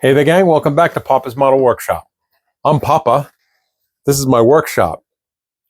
Hey there, gang. Welcome back to Papa's Model Workshop. I'm Papa. This is my workshop.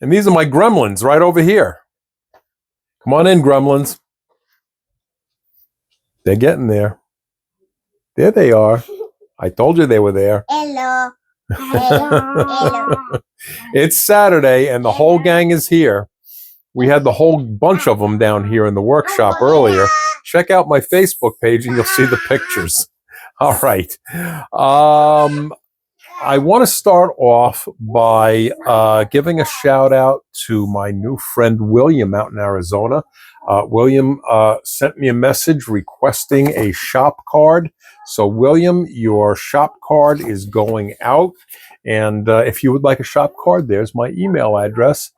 And these are my gremlins right over here. Come on in, gremlins. They're getting there. There they are. I told you they were there. Hello. Hello. It's Saturday and the whole gang is here. We had the whole bunch of them down here in the workshop earlier. Check out my Facebook page and you'll see the pictures. All right. I want to start off by giving a shout out to my new friend William out in Arizona. William sent me a message requesting a shop card. So William, your shop card is going out. And if you would like a shop card, there's my email address.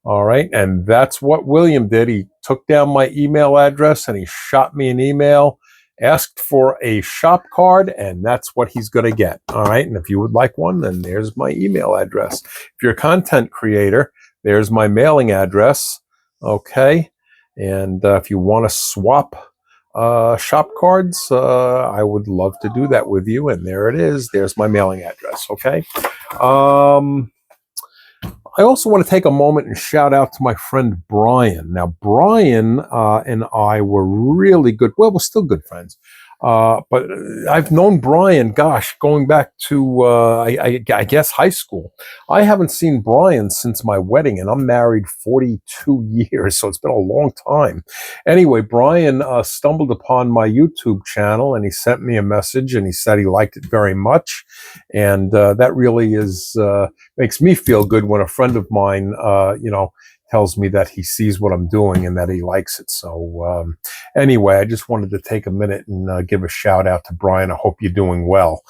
All right. And that's what William did. He took down my email address and he shot me an email, asked for a shop card, and that's what he's going to get. All right. And if you would like one, then there's my email address. If you're a content creator, there's my mailing address. Okay. And if you want to swap shop cards, I would love to do that with you. And there it is. There's my mailing address. Okay. I also want to take a moment and shout out to my friend Brian. Now, Brian and I were really good. Well, we're still good friends. But I've known Brian, gosh, going back to, I guess, high school. I haven't seen Brian since my wedding, and I'm married 42 years, so it's been a long time. Anyway, Brian stumbled upon my YouTube channel, and he sent me a message, and he said he liked it very much. And that really is makes me feel good when a friend of mine, tells me that he sees what I'm doing and that he likes it. So anyway, I just wanted to take a minute and give a shout out to Brian. I hope you're doing well.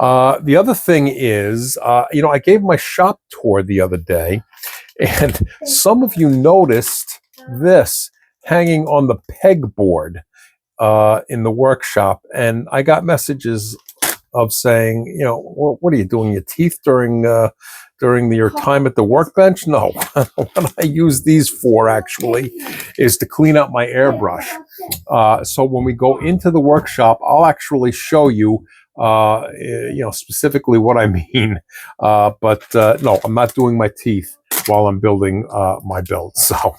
The other thing is, I gave my shop tour the other day, and some of you noticed this hanging on the pegboard in the workshop, and I got messages of saying, what are you doing, your teeth during your time at the workbench? No, what I use these for actually is to clean up my airbrush. So when we go into the workshop, I'll actually show you, specifically what I mean. But no, I'm not doing my teeth while I'm building my build. So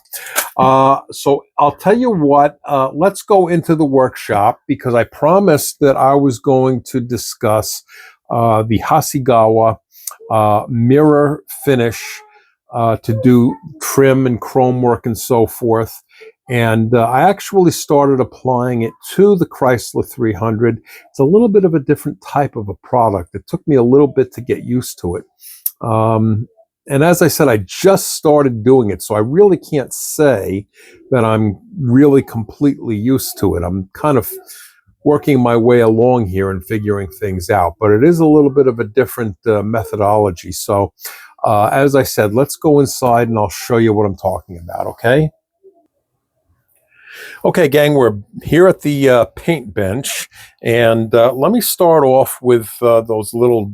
I'll tell you what, let's go into the workshop because I promised that I was going to discuss the Hasegawa mirror finish to do trim and chrome work and so forth. And I actually started applying it to the Chrysler 300. It's a little bit of a different type of a product. It took me a little bit to get used to it. And as I said, I just started doing it, so I really can't say that I'm really completely used to it. I'm kind of working my way along here and figuring things out, but it is a little bit of a different methodology. So as I said, let's go inside and I'll show you what I'm talking about, okay? Okay, gang, we're here at the paint bench, and let me start off with those little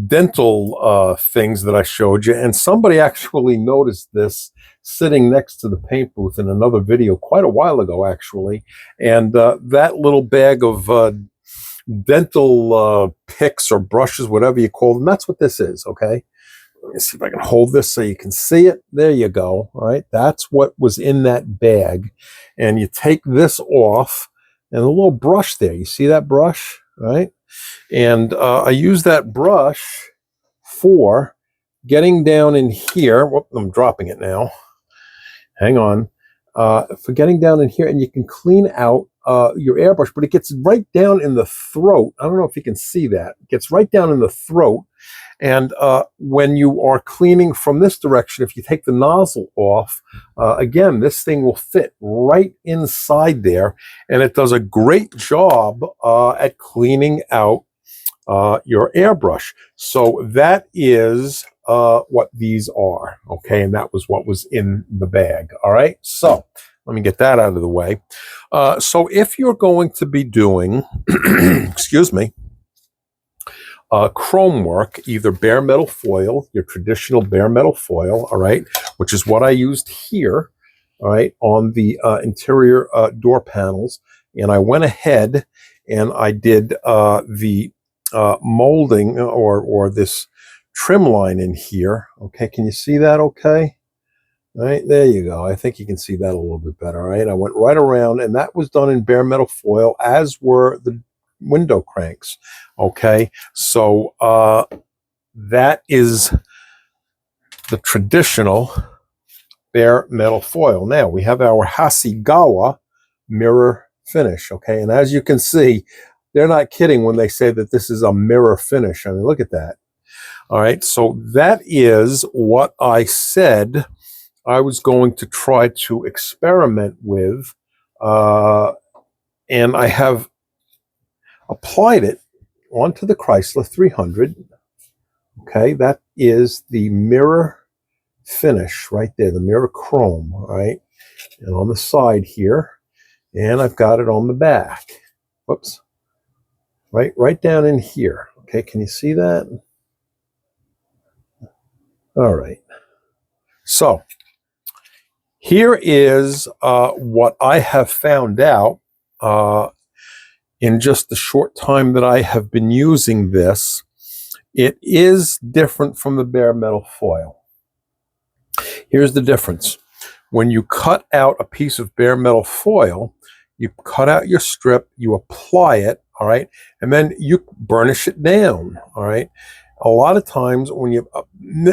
dental things that I showed you. And somebody actually noticed this sitting next to the paint booth in another video quite a while ago, actually. And that little bag of dental picks or brushes, whatever you call them, that's what this is, okay? Let me see if I can hold this so you can see it. There you go. All right. That's what was in that bag. And you take this off and a little brush there. You see that brush? Right? And I use that brush for getting down in here. Whoop, I'm dropping it now. Hang on. For getting down in here, and you can clean out your airbrush, but it gets right down in the throat. I don't know if you can see that. It gets right down in the throat. And when you are cleaning from this direction, if you take the nozzle off, again, this thing will fit right inside there. And it does a great job at cleaning out your airbrush. So that is what these are. Okay, and that was what was in the bag. All right, so let me get that out of the way. So if you're going to be doing, excuse me, chrome work, either bare metal foil, your traditional bare metal foil, all right, which is what I used here, all right, on the interior door panels. And I went ahead and I did the molding or this trim line in here. Okay, can you see that okay? All right, there you go. I think you can see that a little bit better. All right, I went right around, and that was done in bare metal foil, as were the window cranks. Okay, so that is the traditional bare metal foil. Now we have our Hasegawa mirror finish. Okay, and as you can see, they're not kidding when they say that this is a mirror finish. I mean, look at that. All right, so that is what I said I was going to try to experiment with, and I have applied it onto the Chrysler 300. Okay, that is the mirror finish right there, the mirror chrome, all right, and on the side here, and I've got it on the back. Whoops, right down in here. Okay, can you see that? All right, so here is what I have found out in just the short time that I have been using this. It is different from the bare metal foil. Here's the difference. When you cut out a piece of bare metal foil, you cut out your strip, you apply it, all right, and then you burnish it down, all right. A lot of times when you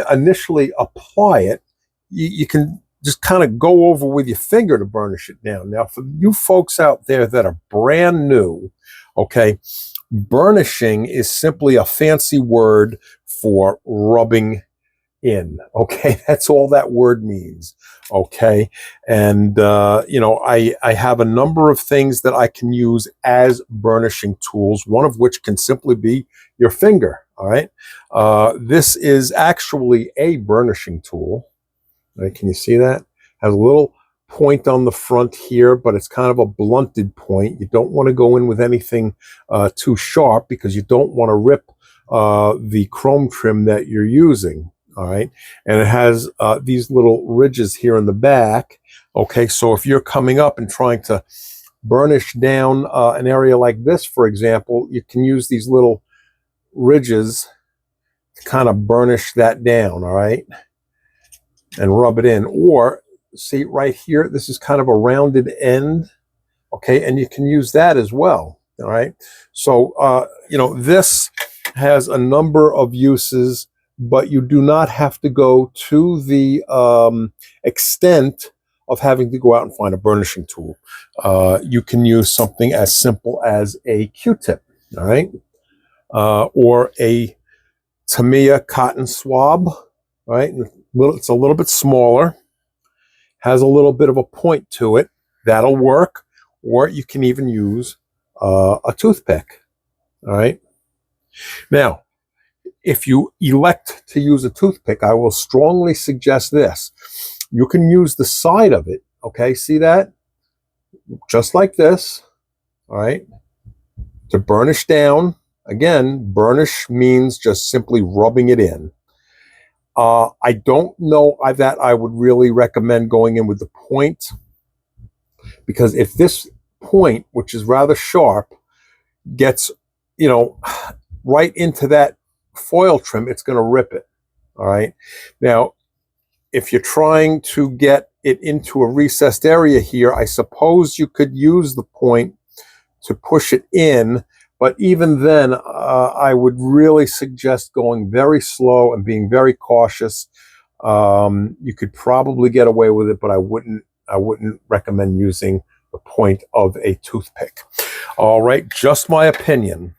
initially apply it, you can just kind of go over with your finger to burnish it down. Now, for you folks out there that are brand new, okay, burnishing is simply a fancy word for rubbing in. Okay, that's all that word means. Okay, and I have a number of things that I can use as burnishing tools, one of which can simply be your finger. All right, this is actually a burnishing tool. Right, can you see that? Has a little point on the front here, but it's kind of a blunted point. You don't want to go in with anything too sharp because you don't want to rip the chrome trim that you're using. All right, and it has these little ridges here in the back. Okay, so if you're coming up and trying to burnish down an area like this, for example, you can use these little ridges to kind of burnish that down. All right, and rub it in. Or see right here, this is kind of a rounded end. Okay, and you can use that as well. All right, so this has a number of uses, but you do not have to go to the extent of having to go out and find a burnishing tool. You can use something as simple as a Q-tip, all right, or a Tamiya cotton swab, all right. It's a little bit smaller, has a little bit of a point to it. That'll work, or you can even use a toothpick, all right. Now, if you elect to use a toothpick, I will strongly suggest this. You can use the side of it, okay? See that? Just like this, all right? To burnish down. Again, burnish means just simply rubbing it in. I don't know that I would really recommend going in with the point, because if this point, which is rather sharp, gets, right into that foil trim, it's going to rip it. All right. Now, if you're trying to get it into a recessed area here, I suppose you could use the point to push it in. But even then, I would really suggest going very slow and being very cautious. You could probably get away with it, but I wouldn't recommend using the point of a toothpick. All right, just my opinion.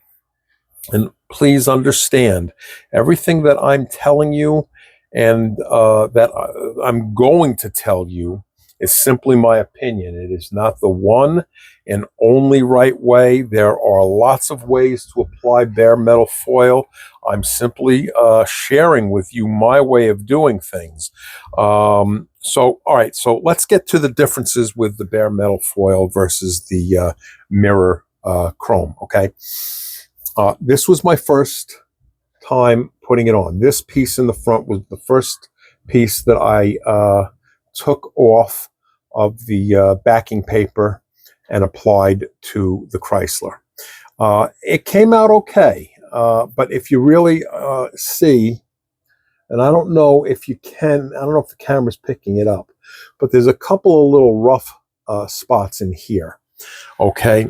And please understand, everything that I'm telling you and that I'm going to tell you is simply my opinion. It is not the one and only right way. There are lots of ways to apply bare metal foil. I'm simply sharing with you my way of doing things. All right, so let's get to the differences with the bare metal foil versus the mirror chrome, okay? This was my first time putting it on. This piece in the front was the first piece that I took off of the backing paper and applied to the Chrysler. It came out okay. But if you really see, and I don't know if you can, I don't know if the camera's picking it up, but there's a couple of little rough spots in here. Okay.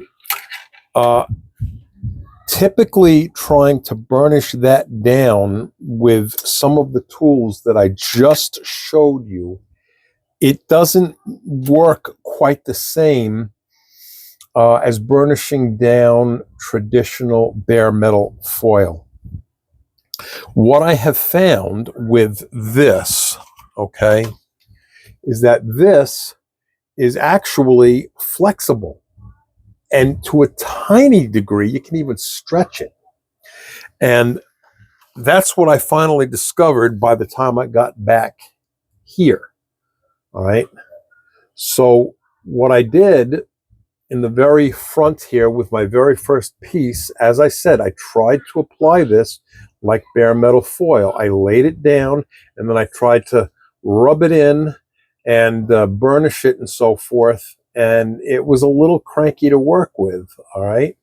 Typically trying to burnish that down with some of the tools that I just showed you, it doesn't work quite the same as burnishing down traditional bare metal foil. What I have found with this, okay, is that this is actually flexible. And to a tiny degree, you can even stretch it. And that's what I finally discovered by the time I got back here. All right. So what I did in the very front here with my very first piece, as I said, I tried to apply this like bare metal foil. I laid it down and then I tried to rub it in and burnish it and so forth. And it was a little cranky to work with. All right.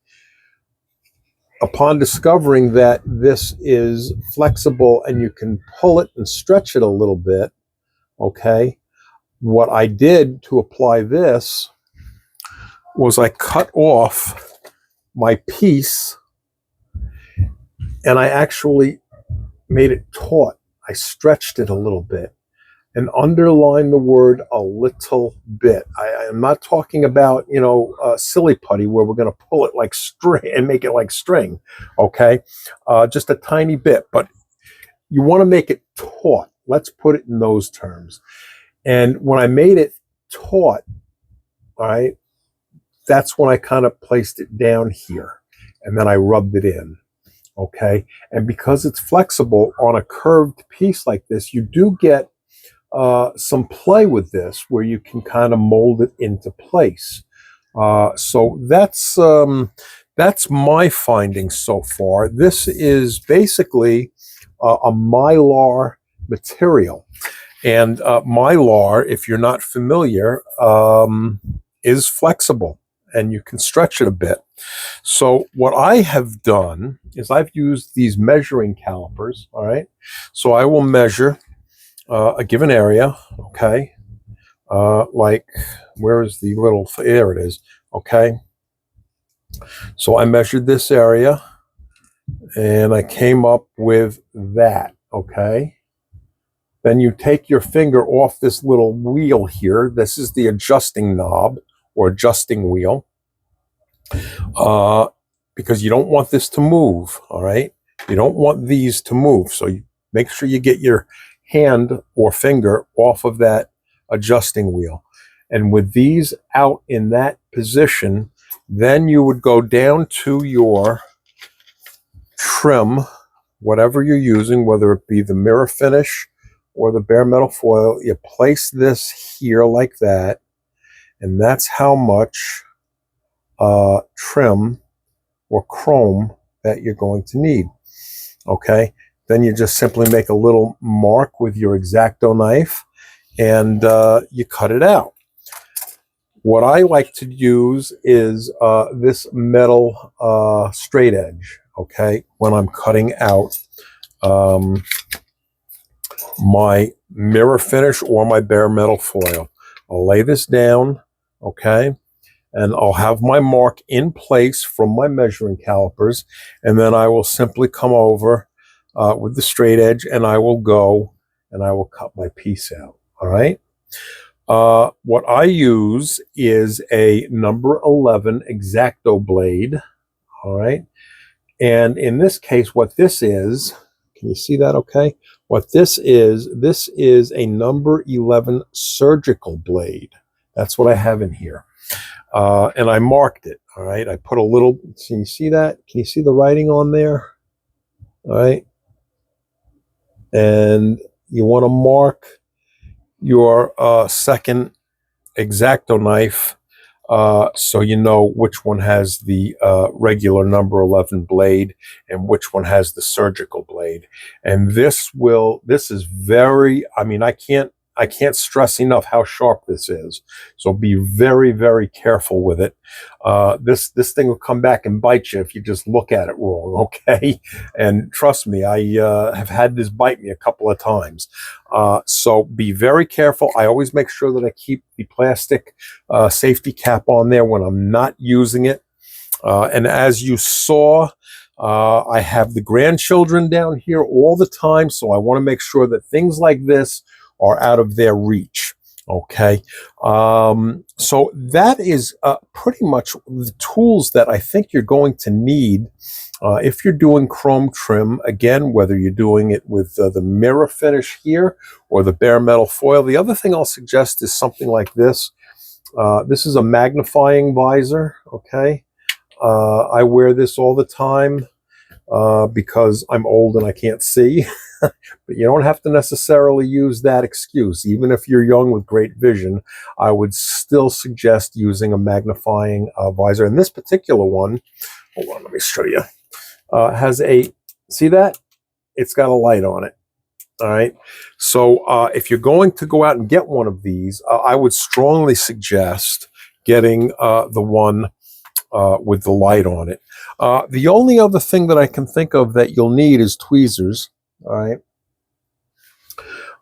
Upon discovering that this is flexible and you can pull it and stretch it a little bit, okay, what I did to apply this was I cut off my piece and I actually made it taut. I stretched it a little bit and underline the word a little bit. I am not talking about, silly putty where we're going to pull it like string and make it like string, okay? Just a tiny bit, but you want to make it taut. Let's put it in those terms. And when I made it taut, all right, that's when I kind of placed it down here and then I rubbed it in, okay? And because it's flexible on a curved piece like this, you do get some play with this where you can kind of mold it into place. So that's my finding so far. This is basically a Mylar material. And Mylar, if you're not familiar, is flexible and you can stretch it a bit. So what I have done is I've used these measuring calipers, all right? So I will measure a given area, okay? Like, where is the little, there it is, okay? So I measured this area and I came up with that, okay? Then you take your finger off this little wheel here. This is the adjusting knob or adjusting wheel because you don't want this to move, all right? You don't want these to move. So you make sure you get your hand or finger off of that adjusting wheel. And with these out in that position, then you would go down to your trim, whatever you're using, whether it be the mirror finish or the bare metal foil. You place this here like that, and that's how much trim or chrome that you're going to need. Okay, then you just simply make a little mark with your X-Acto knife and you cut it out. What I like to use is this metal straight edge, okay, when I'm cutting out my mirror finish or my bare metal foil. I'll lay this down, okay, and I'll have my mark in place from my measuring calipers, and then I will simply come over with the straight edge and I will go and I will cut my piece out, all right? What I use is a number 11 X-Acto blade, all right? And in this case, what this is, can you see that okay? What this is a number 11 surgical blade. That's what I have in here. And I marked it, all right? I put a little, can you see that? Can you see the writing on there? All right. And you want to mark your second X-Acto knife so you know which one has the regular number 11 blade and which one has the surgical blade. And this is very, I mean, I can't can't stress enough how sharp this is. So be very, very careful with it. This thing will come back and bite you if you just look at it wrong, okay? And trust me, I have had this bite me a couple of times. So be very careful. I always make sure that I keep the plastic safety cap on there when I'm not using it. And as you saw, I have the grandchildren down here all the time, so I want to make sure that things like this are out of their reach. Okay, so that is pretty much the tools that I think you're going to need if you're doing chrome trim. Again, whether you're doing it with the mirror finish here or the bare metal foil. The other thing I'll suggest is something like this. This is a magnifying visor, okay? I wear this all the time because I'm old and I can't see. But you don't have to necessarily use that excuse. Even if you're young with great vision, I would still suggest using a magnifying visor. And this particular one, hold on, let me show you, has a, see that? It's got a light on it. All right. So if you're going to go out and get one of these, I would strongly suggest getting the one with the light on it. The only other thing that I can think of that you'll need is tweezers. All right.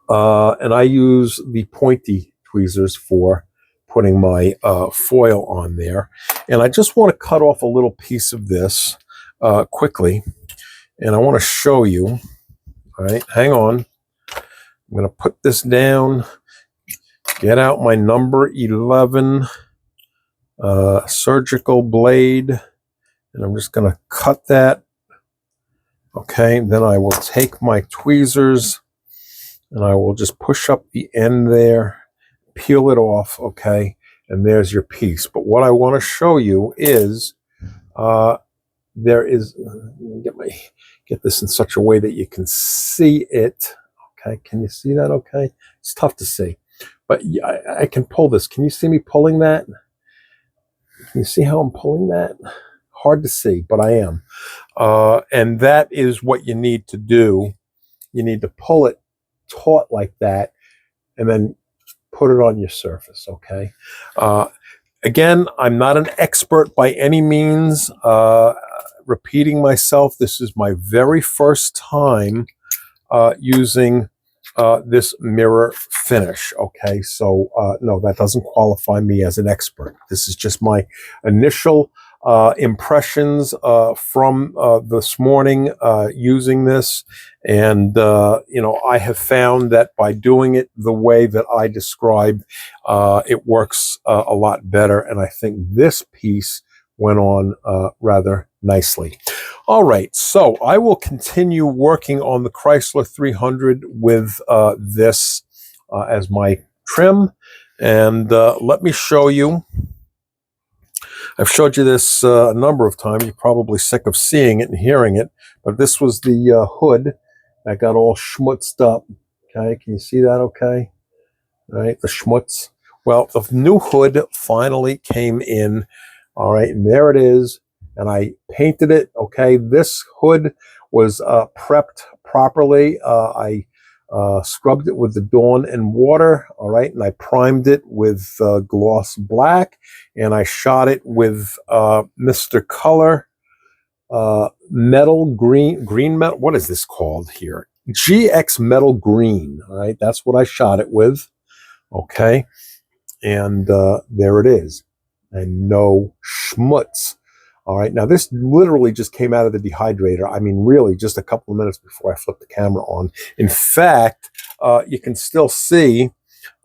And I use the pointy tweezers for putting my foil on there. And I just want to cut off a little piece of this quickly. And I want to show you. All right. Hang on. I'm going to put this down, get out my number 11 surgical blade, and I'm just going to cut that. Okay, then I will take my tweezers and I will just push up the end there, peel it off, okay, and there's your piece. But what I want to show you is there is, get this in such a way that you can see it. Okay, can you see that okay? It's tough to see, but I can pull this. Can you see me pulling that? Can you see how I'm pulling that? Hard to see, but I am. And that is what you need to do. You need to pull it taut like that and then put it on your surface, okay? Again, I'm not an expert by any means. Repeating myself, this is my very first time using this mirror finish, okay? So no, that doesn't qualify me as an expert. This is just my initial impressions from this morning using this. And, you know, I have found that by doing it the way that I described, it works a lot better. And I think this piece went on rather nicely. All right, so I will continue working on the Chrysler 300 with this as my trim. And let me show you. I've showed you this a number of times. You're probably sick of seeing it and hearing it. But this was the hood that got all schmutzed up. Okay, can you see that okay? All right, the schmutz. Well, the new hood finally came in. All right, and there it is. And I painted it. Okay, this hood was prepped properly. I scrubbed it with the Dawn and water. All right, and I primed it with gloss black, and I shot it with Mr. Color metal green metal. What is this called here? GX metal green. All right, that's what I shot it with. Okay, and there it is, and no schmutz. All right, now this literally just came out of the dehydrator. I mean, really, just a couple of minutes before I flipped the camera on. In fact, you can still see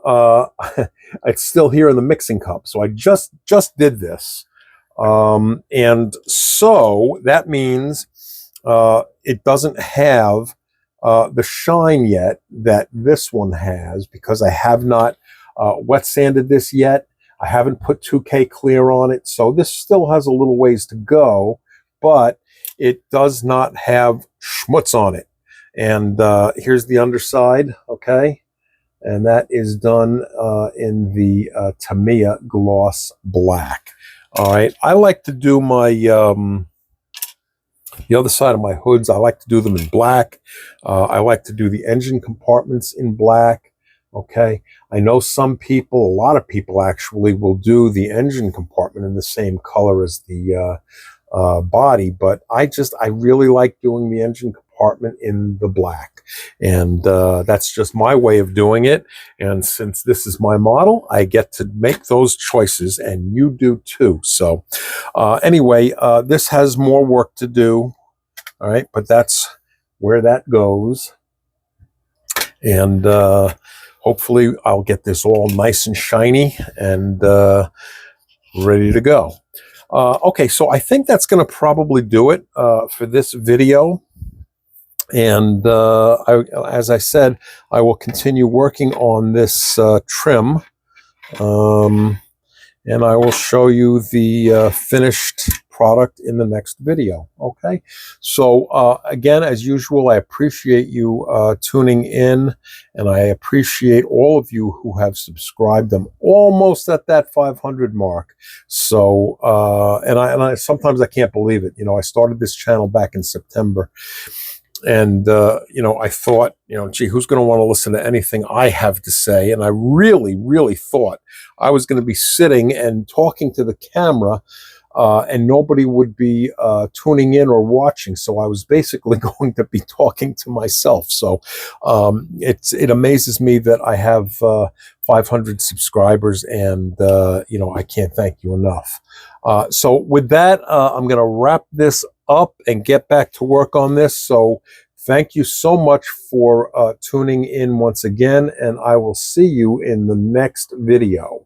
it's still here in the mixing cup. So I just did this, and so that means it doesn't have the shine yet that this one has, because I have not wet sanded this yet. I haven't put 2K clear on it, so this still has a little ways to go, but it does not have schmutz on it. And here's the underside, okay? And that is done in the Tamiya gloss black. All right, I like to do my, the other side of my hoods, I like to do them in black. I like to do the engine compartments in black. Okay. I know some people, a lot of people actually, will do the engine compartment in the same color as the body, but I really like doing the engine compartment in the black, and that's just my way of doing it. And since this is my model, I get to make those choices, and you do too. So anyway, this has more work to do. All right, but that's where that goes, and hopefully I'll get this all nice and shiny and ready to go. Okay, so I think that's going to probably do it for this video. And as I said, I will continue working on this trim. And I will show you the finished product in the next video. Okay, so again, as usual, I appreciate you tuning in, and I appreciate all of you who have subscribed. I'm almost at that 500 mark. So and I sometimes I can't believe it. You know, I started this channel back in September. And, you know, I thought, you know, gee, who's going to want to listen to anything I have to say? And I really, really thought I was going to be sitting and talking to the camera and nobody would be tuning in or watching. So I was basically going to be talking to myself. So it amazes me that I have 500 subscribers, and, you know, I can't thank you enough. So with that, I'm going to wrap this up and get back to work on this. So thank you so much for tuning in once again, and I will see you in the next video.